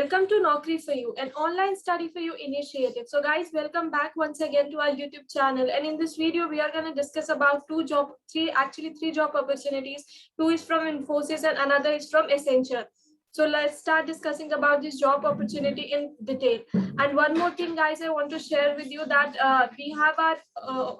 Welcome to Naukri for You, an online study for you initiative. So guys, welcome back once again to our YouTube channel. And in this video, we are going to discuss about three job opportunities. Two is from Infosys and another is from Accenture. So let's start discussing about this job opportunity in detail. And one more thing, guys, I want to share with you that we have our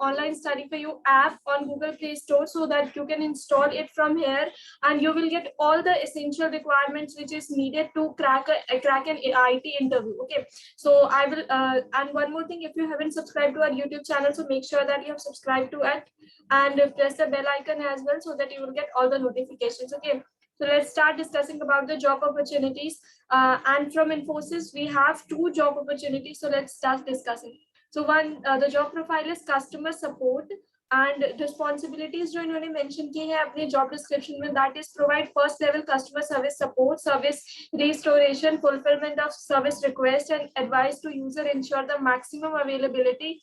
online study for you app on Google Play Store, so that you can install it from here and you will get all the essential requirements which is needed to crack an IT interview. Okay, so I will and one more thing, if you haven't subscribed to our YouTube channel, so make sure that you have subscribed to it and press the bell icon as well, so that you will get all the notifications. Okay, so let's start discussing about the job opportunities. And from Infosys, we have two job opportunities. So let's start discussing. So one, the job profile is customer support, and responsibilities जो इन्होंने mention की है अपने job description में, that is provide first level customer service support, service restoration, fulfillment of service request, and advice to user, ensure the maximum availability,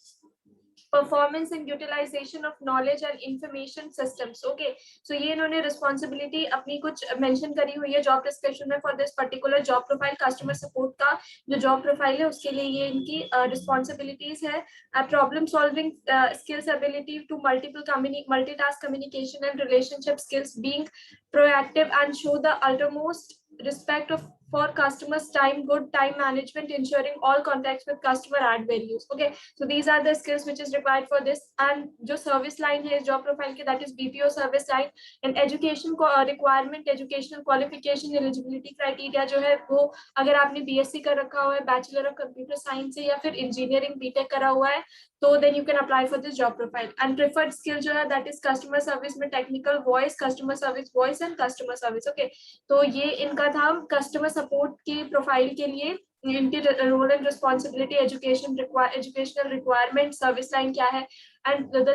performance and utilization of knowledge and information systems. Okay, so ये इन्होंने responsibility अपनी कुछ mention करी हुई है job description में for this particular job profile. Customer support का जो job profile है उसके लिए ये इनकी responsibilities है. Problem solving skills, ability to multitask communication and relationship skills, being proactive and show the uttermost respect for customers' time, good time management, ensuring all contacts with customer add values. Okay, so these are the skills which is required for this. And जो service line है job profile के, that is BPO service line. And education requirement, educational qualification, eligibility criteria जो है वो, अगर आपने BSc कर रखा हुआ है, Bachelor of Computer Science से, या फिर Engineering BTech करा हुआ है, तो then you can apply for this job profile. And preferred skill जो है, that is customer service में technical voice, customer service voice and customer service. Okay, तो ये इनका था customer support की प्रोफाइल के लिए. इनकी role and responsibility, educational requirement, service line क्या है, and the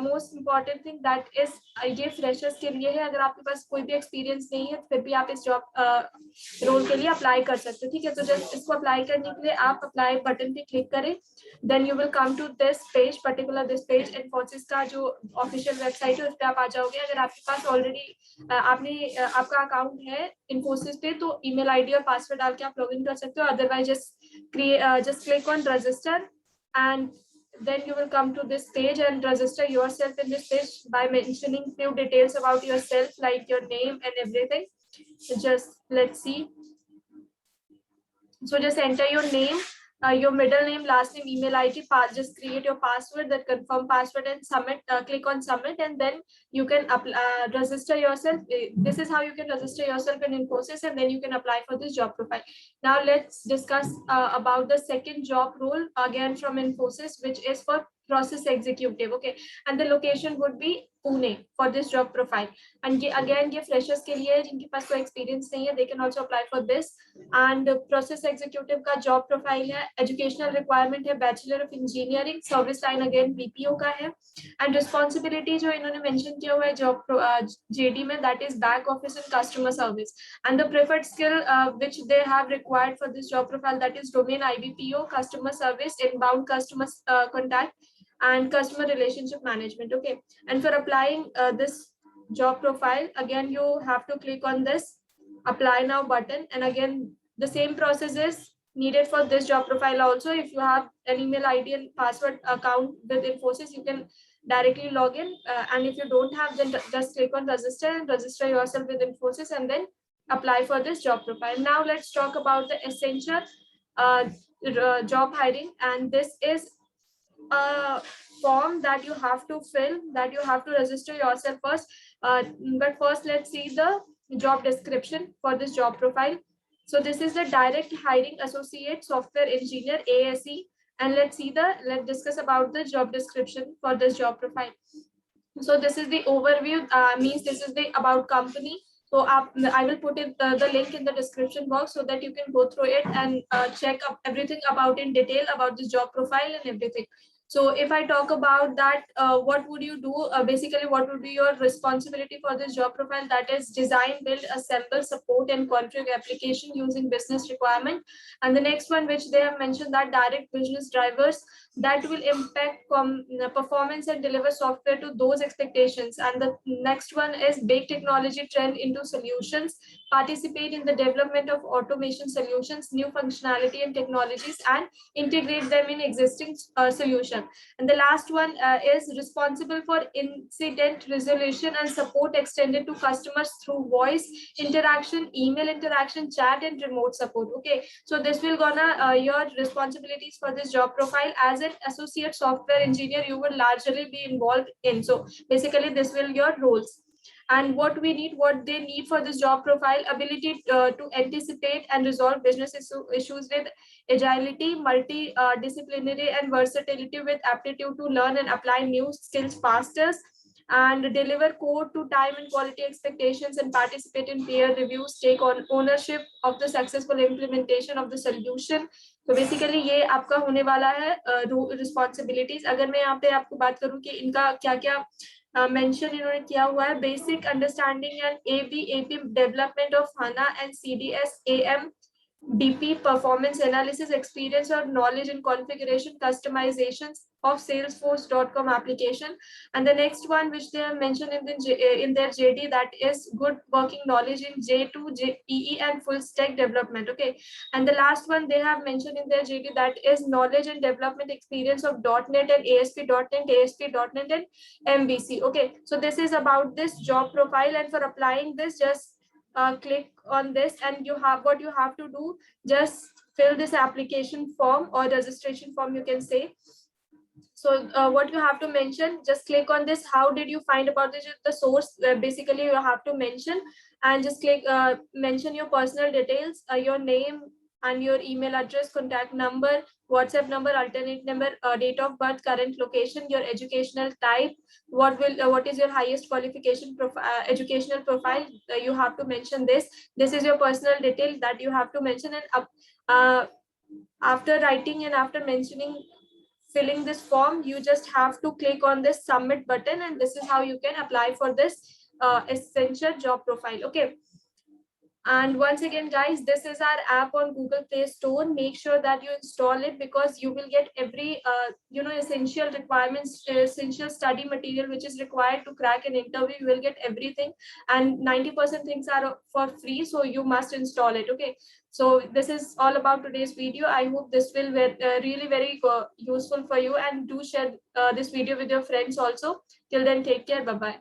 most important thing that is ये फ्रेशर्स के लिए है. अगर आपके पास कोई भी एक्सपीरियंस नहीं है फिर भी आप इस जॉब रोल के लिए अप्लाई कर सकते हो. ठीक है, तो जस्ट इसको अप्लाई करने के लिए आप अप्लाई बटन पे क्लिक करें, then you will come to this page, particular this page. Infosys का जो ऑफिशियल वेबसाइट है उस पर आप आ जाओगे. अगर आपके पास ऑलरेडी आपका अकाउंट है इन्फोसिस पे, तो ईमेल आईडी और पासवर्ड डाल के आप लॉगिन कर सकते हो. Otherwise just click on register, and then you will come to this page and register yourself in this page by mentioning few details about yourself, like your name and everything. Just let's see. So just enter your name, your middle name, last name, email ID, just create your password, that confirm password, and submit. Click on submit, and then you can register yourself. This is how you can register yourself in Infosys, and then you can apply for this job profile. Now let's discuss about the second job role, again from Infosys, which is for process executive. Okay, and the location would be Pune for this job profile. And again ये freshers के लिए, जिनके पास कोई experience नहीं है, they can also apply for this. And process executive का job profile है, educational requirement है Bachelor of Engineering, service line again BPO का है. And responsibility जो इन्होंने mention किया हुआ है job JD में, that is back office and customer service. And the preferred skill which they have required for this job profile, that is domain IBPO, customer service, inbound customer contact, and customer relationship management. Okay, and for applying this job profile, again you have to click on this apply now button, and again the same process is needed for this job profile also. If you have an email ID and password account with Infosys, you can directly log in, and if you don't have, then just click on register and register yourself with Infosys, and then apply for this job profile. Now let's talk about the Accenture job hiring, and this is a form that you have to fill, that you have to register yourself first. But first let's see the job description for this job profile. So this is the direct hiring associate software engineer, ASE, and let's discuss about the job description for this job profile. So this is the overview, means this is the about company. So I will put the link in the description box, so that you can go through it and check up everything about in detail about this job profile and everything. So if I talk about that, what would you do? Basically, what would be your responsibility for this job profile? That is design, build, assemble, support, and configure application using business requirement. And the next one, which they have mentioned, that direct business drivers that will impact performance and deliver software to those expectations. And the next one is bake technology trend into solutions, participate in the development of automation solutions, new functionality and technologies, and integrate them in existing solution. And the last one is responsible for incident resolution and support extended to customers through voice interaction, email interaction, chat, and remote support. Okay, so this will gonna your responsibilities for this job profile as an associate software engineer you will largely be involved in. So basically this will your roles. And what they need for this job profile: ability to anticipate and resolve business issues with agility, multidisciplinary and versatility with aptitude to learn and apply new skills faster, and deliver code to time and quality expectations, and participate in peer reviews, take on ownership of the successful implementation of the solution. तो basically ये आपका होने वाला है responsibilities. अगर मैं यहाँ पे आपको बात करूँ कि इनका क्या क्या मेंशन इन्होंने किया हुआ है: basic understanding and AB development of HANA and CDS AM DP performance analysis, experience or knowledge in configuration customizations of salesforce.com application. And the next one which they have mentioned in their JD, that is good working knowledge in J2 JEE and full stack development. Okay, and the last one they have mentioned in their JD, that is knowledge and development experience of .NET and ASP.NET and MVC. Okay, so this is about this job profile, and for applying this, just click on this, and you have what you have to do: just fill this application form or registration form, you can say. So what you have to mention, just click on this: how did you find about this, the source. Basically you have to mention, and just click mention your personal details, your name and your email address, contact number, WhatsApp number, alternate number, date of birth, current location, your educational type, what is your highest qualification educational profile. You have to mention this. This is your personal detail that you have to mention. And after writing and after mentioning, filling this form, you just have to click on this submit button, and this is how you can apply for this Accenture job profile. Okay, and once again guys, this is our app on Google Play Store. Make sure that you install it, because you will get every essential requirements, essential study material which is required to crack an interview. You will get everything, and 90% things are for free, so you must install it. Okay, so this is all about today's video. I hope this will be really very useful for you, and do share this video with your friends also. Till then, take care. Bye bye.